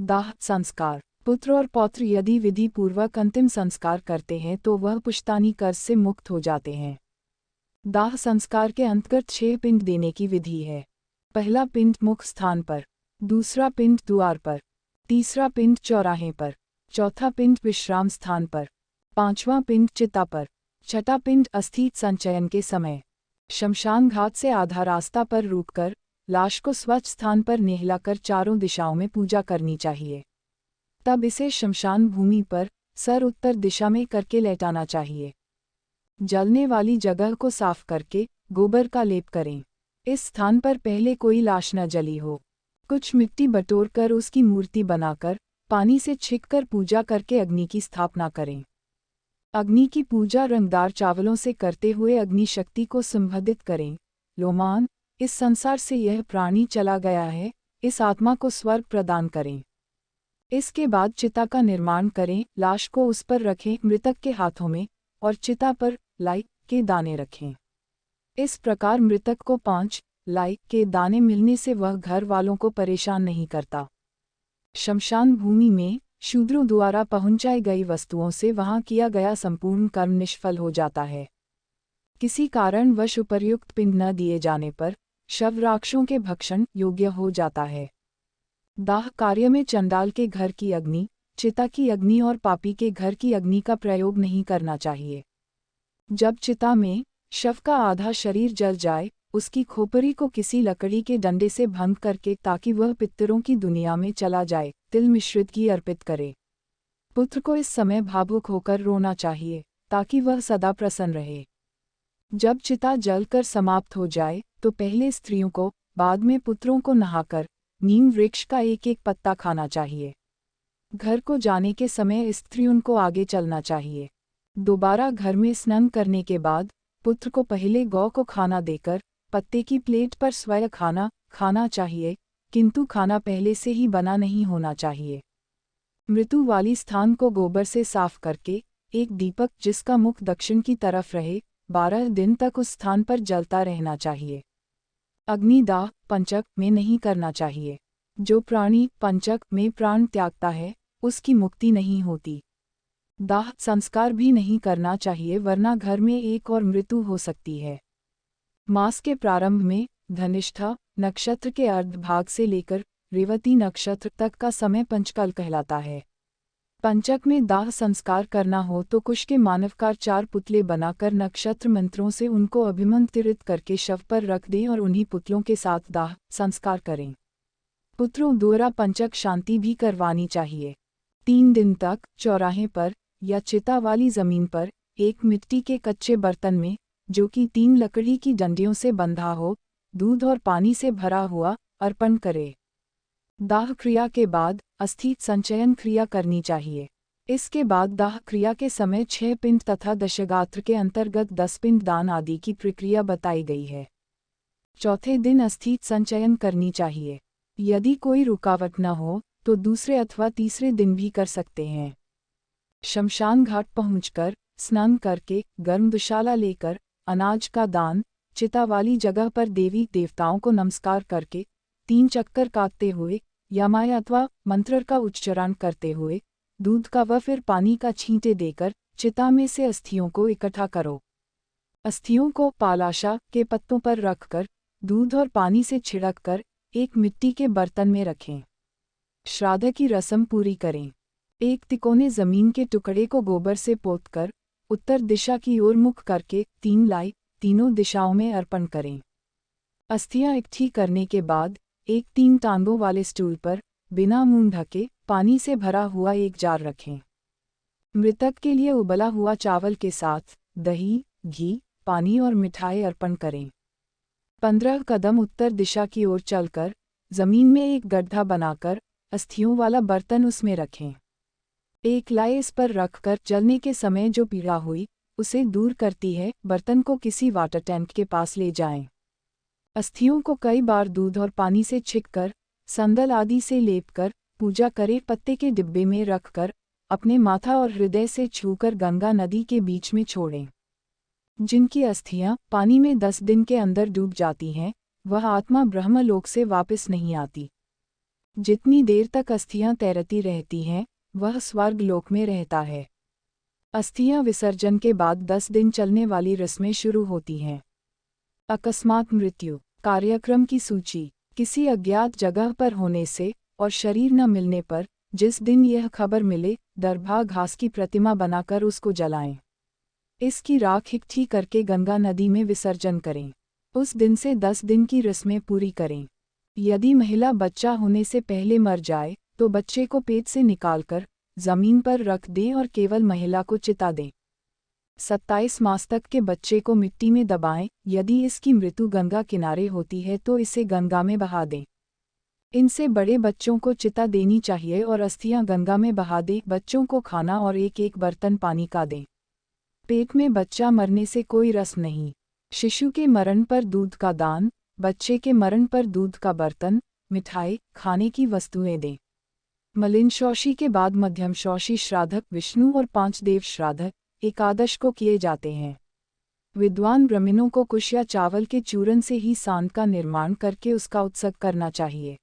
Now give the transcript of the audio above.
दाह संस्कार। पुत्र और पौत्र यदि विधि पूर्वक अंतिम संस्कार करते हैं तो वह पुश्तैनी कर्ज से मुक्त हो जाते हैं। दाह संस्कार के अंतर्गत 6 पिंड देने की विधि है। पहला पिंड मुख स्थान पर, दूसरा पिंड द्वार पर, तीसरा पिंड चौराहे पर, चौथा पिंड विश्राम स्थान पर, पांचवां पिंड चिता पर, छठा पिंड अस्थि संचयन के समय। शमशान घाट से आधा रास्ता पर रुककर लाश को स्वच्छ स्थान पर नहलाकर चारों दिशाओं में पूजा करनी चाहिए। तब इसे शमशान भूमि पर सर उत्तर दिशा में करके लेटाना चाहिए। जलने वाली जगह को साफ करके गोबर का लेप करें। इस स्थान पर पहले कोई लाश न जली हो। कुछ मिट्टी बटोरकर उसकी मूर्ति बनाकर पानी से छिककर पूजा करके अग्नि की स्थापना करें। अग्नि की पूजा रंगदार चावलों से करते हुए अग्नि शक्ति को संबोधित करें। लोमान, इस संसार से यह प्राणी चला गया है, इस आत्मा को स्वर्ग प्रदान करें। इसके बाद चिता का निर्माण करें, लाश को उस पर रखें मृतक के हाथों में और चिता पर लाई के दाने रखें। इस प्रकार मृतक को 5 लाई के दाने मिलने से वह घर वालों को परेशान नहीं करता। शमशान भूमि में शूद्रों द्वारा पहुंचाई गई वस्तुओं से वहां किया गया संपूर्ण कर्म निष्फल हो जाता है। किसी कारणवश उपर्युक्त पिंड न दिए जाने पर शव राक्षसों के भक्षण योग्य हो जाता है। दाह कार्य में चंडाल के घर की अग्नि, चिता की अग्नि और पापी के घर की अग्नि का प्रयोग नहीं करना चाहिए। जब चिता में शव का आधा शरीर जल जाए, उसकी खोपड़ी को किसी लकड़ी के डंडे से भंग करके ताकि वह पितरों की दुनिया में चला जाए, तिल मिश्रित घी अर्पित करे। पुत्र को इस समय भावुक होकर रोना चाहिए ताकि वह सदा प्रसन्न रहे। जब चिता जलकर समाप्त हो जाए तो पहले स्त्रियों को, बाद में पुत्रों को नहाकर नीम वृक्ष का एक एक पत्ता खाना चाहिए। घर को जाने के समय स्त्रियों को आगे चलना चाहिए। दोबारा घर में स्नान करने के बाद पुत्र को पहले गौ को खाना देकर पत्ते की प्लेट पर स्वयं खाना चाहिए, किंतु खाना पहले से ही बना नहीं होना चाहिए। मृत्यु वाली स्थान को गोबर से साफ करके एक दीपक जिसका मुख दक्षिण की तरफ रहे 12 दिन तक उस स्थान पर जलता रहना चाहिए। अग्निदाह पंचक में नहीं करना चाहिए। जो प्राणी पंचक में प्राण त्यागता है उसकी मुक्ति नहीं होती। दाह संस्कार भी नहीं करना चाहिए वरना घर में एक और मृत्यु हो सकती है। मास के प्रारंभ में धनिष्ठा नक्षत्र के अर्ध भाग से लेकर रेवती नक्षत्र तक का समय पंचकाल कहलाता है। पंचक में दाह संस्कार करना हो तो कुश के मानवकार 4 पुतले बनाकर नक्षत्र मंत्रों से उनको अभिमंत्रित करके शव पर रख दें और उन्हीं पुतलों के साथ दाह संस्कार करें। पुत्रों द्वारा पंचक शांति भी करवानी चाहिए। 3 दिन तक चौराहे पर या चिता वाली जमीन पर एक मिट्टी के कच्चे बर्तन में, जो कि 3 लकड़ी की डंडियों से बंधा हो, दूध और पानी से भरा हुआ अर्पण करे। दाह क्रिया के बाद अस्थि संचयन क्रिया करनी चाहिए। इसके बाद दाह क्रिया के समय 6 पिंड तथा दशगात्र के अंतर्गत 10 पिंड दान आदि की प्रक्रिया बताई गई है। चौथे दिन अस्थि संचयन करनी चाहिए। यदि कोई रुकावट न हो तो दूसरे अथवा तीसरे दिन भी कर सकते हैं। शमशान घाट पहुंचकर स्नान करके गर्म दुशाला लेकर अनाज का दान, चिता वाली जगह पर देवी देवताओं को नमस्कार करके 3 चक्कर काटते हुए यमाय अथवा मंत्र का उच्चारण करते हुए दूध का व फिर पानी का छींटे देकर चिता में से अस्थियों को इकट्ठा करो। अस्थियों को पालाशा के पत्तों पर रखकर दूध और पानी से छिड़ककर एक मिट्टी के बर्तन में रखें। श्राद्ध की रस्म पूरी करें। एक तिकोने जमीन के टुकड़े को गोबर से पोतकर उत्तर दिशा की ओर मुख करके 3 लाई तीनों दिशाओं में अर्पण करें। अस्थियां इकट्ठी करने के बाद एक 3 टांगों वाले स्टूल पर बिना मुंह ढके पानी से भरा हुआ एक जार रखें। मृतक के लिए उबला हुआ चावल के साथ दही, घी, पानी और मिठाई अर्पण करें। 15 कदम उत्तर दिशा की ओर चलकर जमीन में एक गड्ढा बनाकर अस्थियों वाला बर्तन उसमें रखें। एक लाई इस पर रखकर जलने के समय जो पीड़ा हुई उसे दूर करती है बर्तन को किसी वाटर टैंक के पास ले जाएं। अस्थियों को कई बार दूध और पानी से छिककर संदल आदि से लेपकर पूजा करें। पत्ते के डिब्बे में रखकर अपने माथा और हृदय से छूकर गंगा नदी के बीच में छोड़ें। जिनकी अस्थियां पानी में 10 दिन के अंदर डूब जाती हैं वह आत्मा ब्रह्मलोक से वापस नहीं आती। जितनी देर तक अस्थियां तैरती रहती हैं, वह स्वर्ग लोक में रहता है। अस्थियां विसर्जन के बाद 10 दिन चलने वाली रस्में शुरू होती हैं। अकस्मात मृत्यु कार्यक्रम की सूची। किसी अज्ञात जगह पर होने से और शरीर न मिलने पर जिस दिन यह खबर मिले, दरभा घास की प्रतिमा बनाकर उसको जलाएं। इसकी राख इकट्ठी करके गंगा नदी में विसर्जन करें। उस दिन से 10 दिन की रस्में पूरी करें। यदि महिला बच्चा होने से पहले मर जाए तो बच्चे को पेट से निकालकर जमीन पर रख दें और केवल महिला को चिता दें। 27 मास तक के बच्चे को मिट्टी में दबाएं। यदि इसकी मृत्यु गंगा किनारे होती है तो इसे गंगा में बहा दें। इनसे बड़े बच्चों को चिता देनी चाहिए और अस्थियां गंगा में बहा दें। बच्चों को खाना और एक एक बर्तन पानी का दें। पेट में बच्चा मरने से कोई रस्म नहीं। शिशु के मरण पर दूध का दान, बच्चे के मरण पर दूध का बर्तन, मिठाई, खाने की वस्तुएं दें। मलिन शौची के बाद मध्यम शौची श्राद्धक विष्णु और 5 देव श्राद्धक एकादश को किए जाते हैं। विद्वान ब्राह्मणों को कुश या चावल के चूरन से ही सांड का निर्माण करके उसका उत्सव करना चाहिए।